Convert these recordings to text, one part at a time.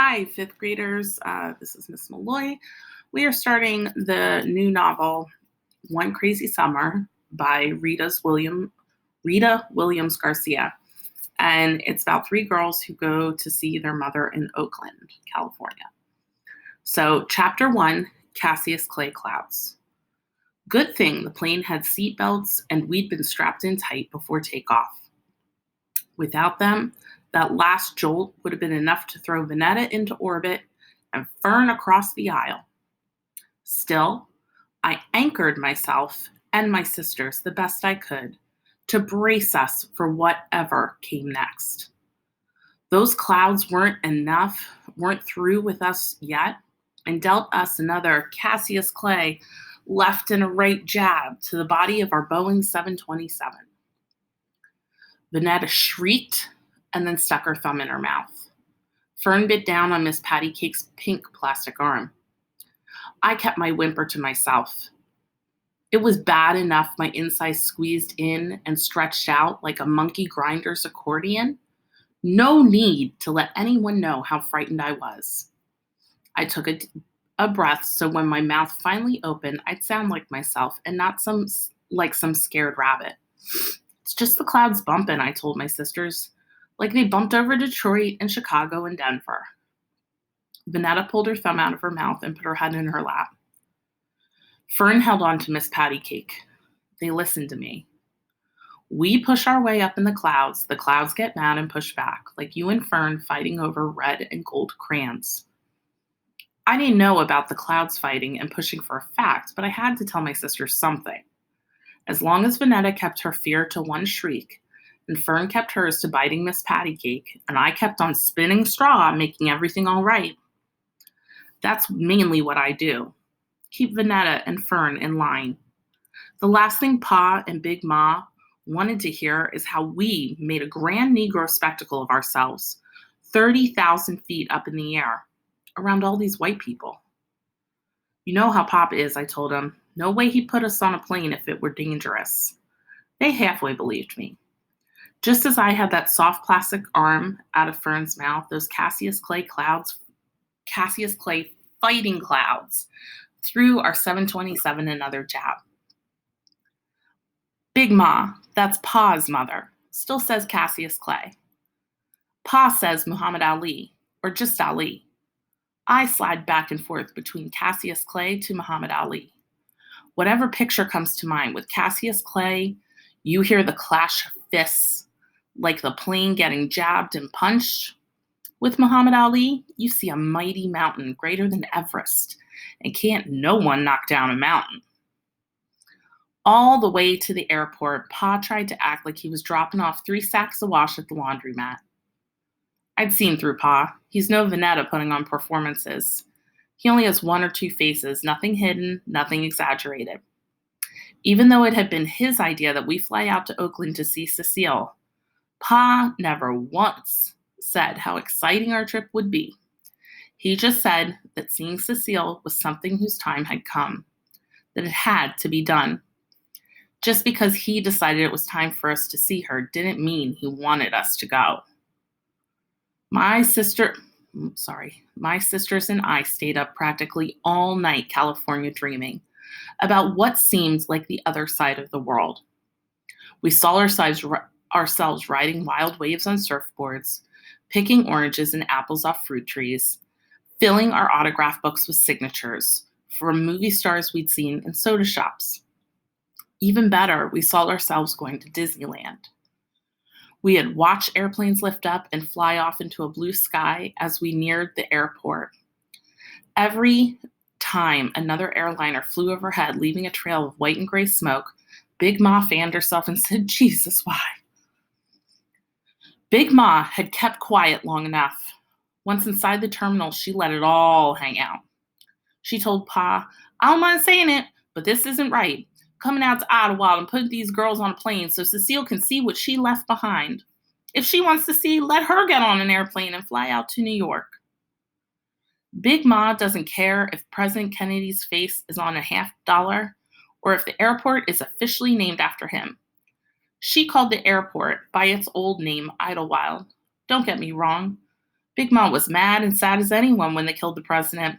Hi, fifth graders. This is Miss Malloy. We are starting the new novel, One Crazy Summer by Rita Williams Garcia. And it's about three girls who go to see their mother in Oakland, California. So, chapter 1, Cassius Clay Clouds. Good thing the plane had seat belts and we'd been strapped in tight before takeoff. Without them, that last jolt would have been enough to throw Vanetta into orbit and Fern across the aisle. Still, I anchored myself and my sisters the best I could to brace us for whatever came next. Those clouds weren't through with us yet, and dealt us another Cassius Clay left and a right jab to the body of our Boeing 727. Vanetta shrieked and then stuck her thumb in her mouth. Fern bit down on Miss Patty Cake's pink plastic arm. I kept my whimper to myself. It was bad enough my insides squeezed in and stretched out like a monkey grinder's accordion. No need to let anyone know how frightened I was. I took a breath so when my mouth finally opened, I'd sound like myself and not some scared rabbit. It's just the clouds bumping, I told my sisters, like they bumped over Detroit and Chicago and Denver. Vanetta pulled her thumb out of her mouth and put her head in her lap. Fern held on to Miss Patty Cake. They listened to me. We push our way up in the clouds get mad and push back, like you and Fern fighting over red and gold crayons. I didn't know about the clouds fighting and pushing for a fact, but I had to tell my sisters something. As long as Vanetta kept her fear to one shriek, and Fern kept hers to biting Miss Patty Cake, and I kept on spinning straw, making everything all right. That's mainly what I do. Keep Vanetta and Fern in line. The last thing Pa and Big Ma wanted to hear is how we made a grand Negro spectacle of ourselves, 30,000 feet up in the air, around all these white people. You know how Pop is, I told him. No way he'd put us on a plane if it were dangerous. They halfway believed me. Just as I had that soft plastic arm out of Fern's mouth, those Cassius Clay fighting clouds, threw our 727 another jab. Big Ma, that's Pa's mother, still says Cassius Clay. Pa says Muhammad Ali, or just Ali. I slide back and forth between Cassius Clay to Muhammad Ali. Whatever picture comes to mind with Cassius Clay, you hear the clash of fists, like the plane getting jabbed and punched. With Muhammad Ali, you see a mighty mountain greater than Everest, and can't no one knock down a mountain. All the way to the airport, Pa tried to act like he was dropping off 3 sacks of wash at the laundromat. I'd seen through Pa. He's no Vanetta putting on performances. He only has 1 or 2 faces, nothing hidden, nothing exaggerated. Even though it had been his idea that we fly out to Oakland to see Cecile, Pa never once said how exciting our trip would be. He just said that seeing Cecile was something whose time had come, that it had to be done. Just because he decided it was time for us to see her didn't mean he wanted us to go. My sisters and I stayed up practically all night California dreaming about what seemed like the other side of the world. We saw ourselves riding wild waves on surfboards, picking oranges and apples off fruit trees, filling our autograph books with signatures from movie stars we'd seen in soda shops. Even better, we saw ourselves going to Disneyland. We had watched airplanes lift up and fly off into a blue sky as we neared the airport. Every time another airliner flew overhead, leaving a trail of white and gray smoke, Big Ma fanned herself and said, "Jesus, why?" Big Ma had kept quiet long enough. Once inside the terminal, she let it all hang out. She told Pa, "I don't mind saying it, but this isn't right. Coming out to Idlewild and putting these girls on a plane so Cecile can see what she left behind. If she wants to see, let her get on an airplane and fly out to New York." Big Ma doesn't care if President Kennedy's face is on a $50 or if the airport is officially named after him. She called the airport by its old name, Idlewild. Don't get me wrong. Big Ma was mad and sad as anyone when they killed the president.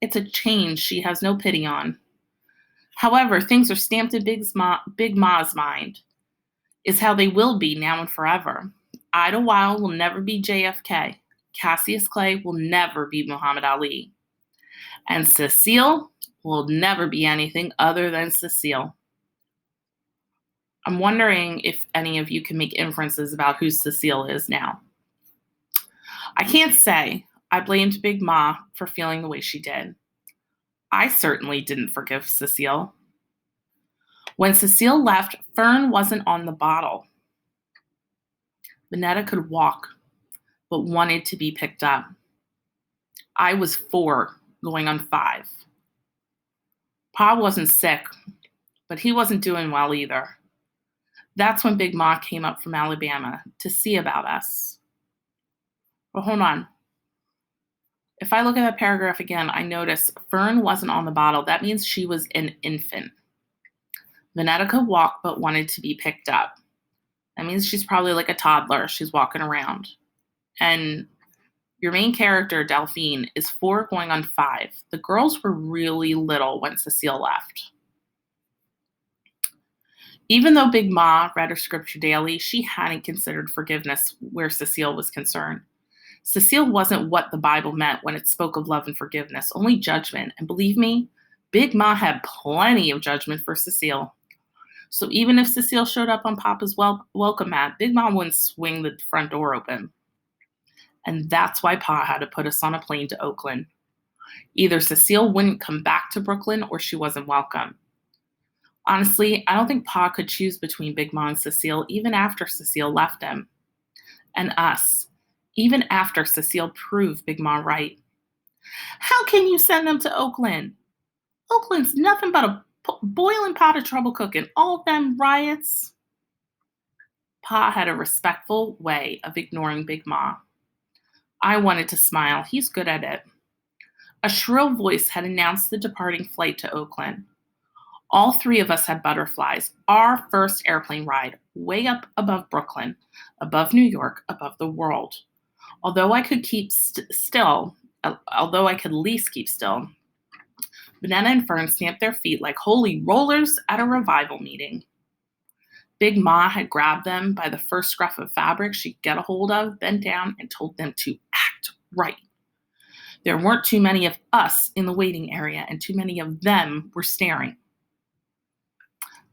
It's a change she has no pity on. However, things are stamped in Big Ma's mind, is how they will be now and forever. Idlewild will never be JFK. Cassius Clay will never be Muhammad Ali. And Cecile will never be anything other than Cecile. I'm wondering if any of you can make inferences about who Cecile is now. I can't say I blamed Big Ma for feeling the way she did. I certainly didn't forgive Cecile. When Cecile left, Fern wasn't on the bottle. Vanetta could walk, but wanted to be picked up. I was 4, going on 5. Pa wasn't sick, but he wasn't doing well either. That's when Big Ma came up from Alabama to see about us. But hold on. If I look at that paragraph again, I notice Fern wasn't on the bottle. That means she was an infant. Vanetta could walk but wanted to be picked up. That means she's probably like a toddler. She's walking around. And your main character, Delphine, is 4 going on 5. The girls were really little when Cecile left. Even though Big Ma read her scripture daily, she hadn't considered forgiveness where Cecile was concerned. Cecile wasn't what the Bible meant when it spoke of love and forgiveness, only judgment. And believe me, Big Ma had plenty of judgment for Cecile. So even if Cecile showed up on Papa's welcome mat, Big Ma wouldn't swing the front door open. And that's why Pa had to put us on a plane to Oakland. Either Cecile wouldn't come back to Brooklyn or she wasn't welcome. Honestly, I don't think Pa could choose between Big Ma and Cecile even after Cecile left him. And us, even after Cecile proved Big Ma right. How can you send them to Oakland? Oakland's nothing but a boiling pot of trouble cooking. All of them riots. Pa had a respectful way of ignoring Big Ma. I wanted to smile. He's good at it. A shrill voice had announced the departing flight to Oakland. All 3 of us had butterflies. Our first airplane ride, way up above Brooklyn, above New York, above the world. Although I could at least keep still, Vanetta and Fern stamped their feet like holy rollers at a revival meeting. Big Ma had grabbed them by the first scruff of fabric she could get a hold of, bent down, and told them to act right. There weren't too many of us in the waiting area, and too many of them were staring.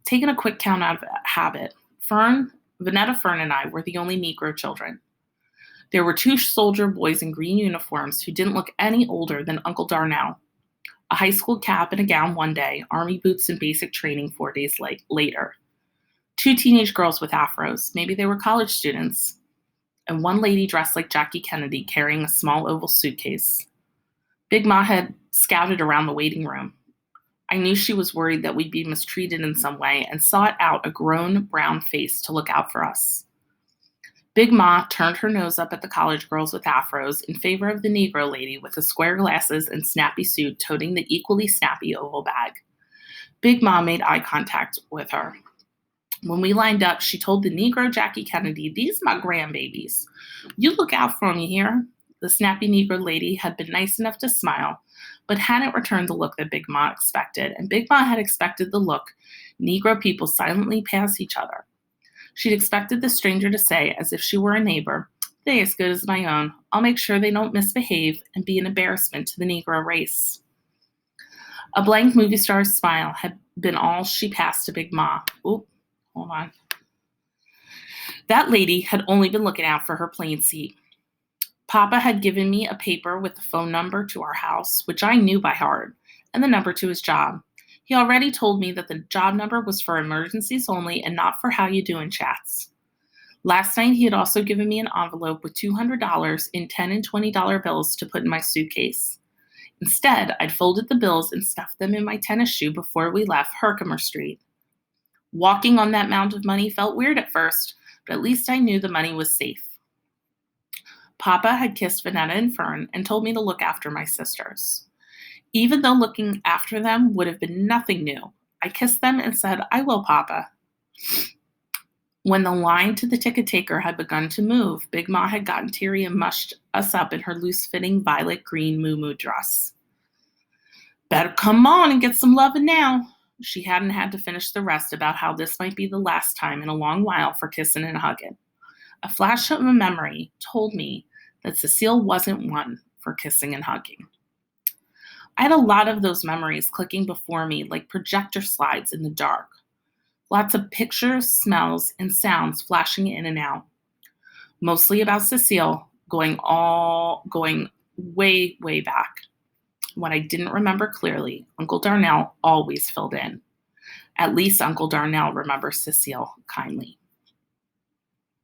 Taking a quick count out of habit, Vanetta, Fern, and I were the only Negro children. There were 2 soldier boys in green uniforms who didn't look any older than Uncle Darnell. A high school cap and a gown one day, army boots and basic training 4 days later. 2 teenage girls with afros, maybe they were college students, and 1 lady dressed like Jackie Kennedy carrying a small oval suitcase. Big Ma had scouted around the waiting room. I knew she was worried that we'd be mistreated in some way and sought out a grown brown face to look out for us. Big Ma turned her nose up at the college girls with afros in favor of the Negro lady with the square glasses and snappy suit toting the equally snappy oval bag. Big Ma made eye contact with her. When we lined up, she told the Negro Jackie Kennedy, "These my grandbabies. You look out for 'em, you hear?" The snappy Negro lady had been nice enough to smile, but hadn't returned the look that Big Ma expected, and Big Ma had expected the look Negro people silently pass each other. She'd expected the stranger to say, as if she were a neighbor, "They as good as my own. I'll make sure they don't misbehave and be an embarrassment to the Negro race." A blank movie star's smile had been all she passed to Big Ma. Oop, hold on. That lady had only been looking out for her plane seat. Papa had given me a paper with the phone number to our house, which I knew by heart, and the number to his job. He already told me that the job number was for emergencies only and not for how you doing chats. Last night, he had also given me an envelope with $200 in $10 and $20 bills to put in my suitcase. Instead, I'd folded the bills and stuffed them in my tennis shoe before we left Herkimer Street. Walking on that mound of money felt weird at first, but at least I knew the money was safe. Papa had kissed Vanetta and Fern and told me to look after my sisters. Even though looking after them would have been nothing new, I kissed them and said, "I will, Papa." When the line to the ticket taker had begun to move, Big Ma had gotten teary and mushed us up in her loose-fitting violet-green moo-moo dress. Better come on and get some lovin' now. She hadn't had to finish the rest about how this might be the last time in a long while for kissing and hugging. A flash of a memory told me that Cecile wasn't one for kissing and hugging. I had a lot of those memories clicking before me like projector slides in the dark. Lots of pictures, smells, and sounds flashing in and out. Mostly about Cecile, going way, way back. What I didn't remember clearly, Uncle Darnell always filled in. At least Uncle Darnell remembers Cecile kindly.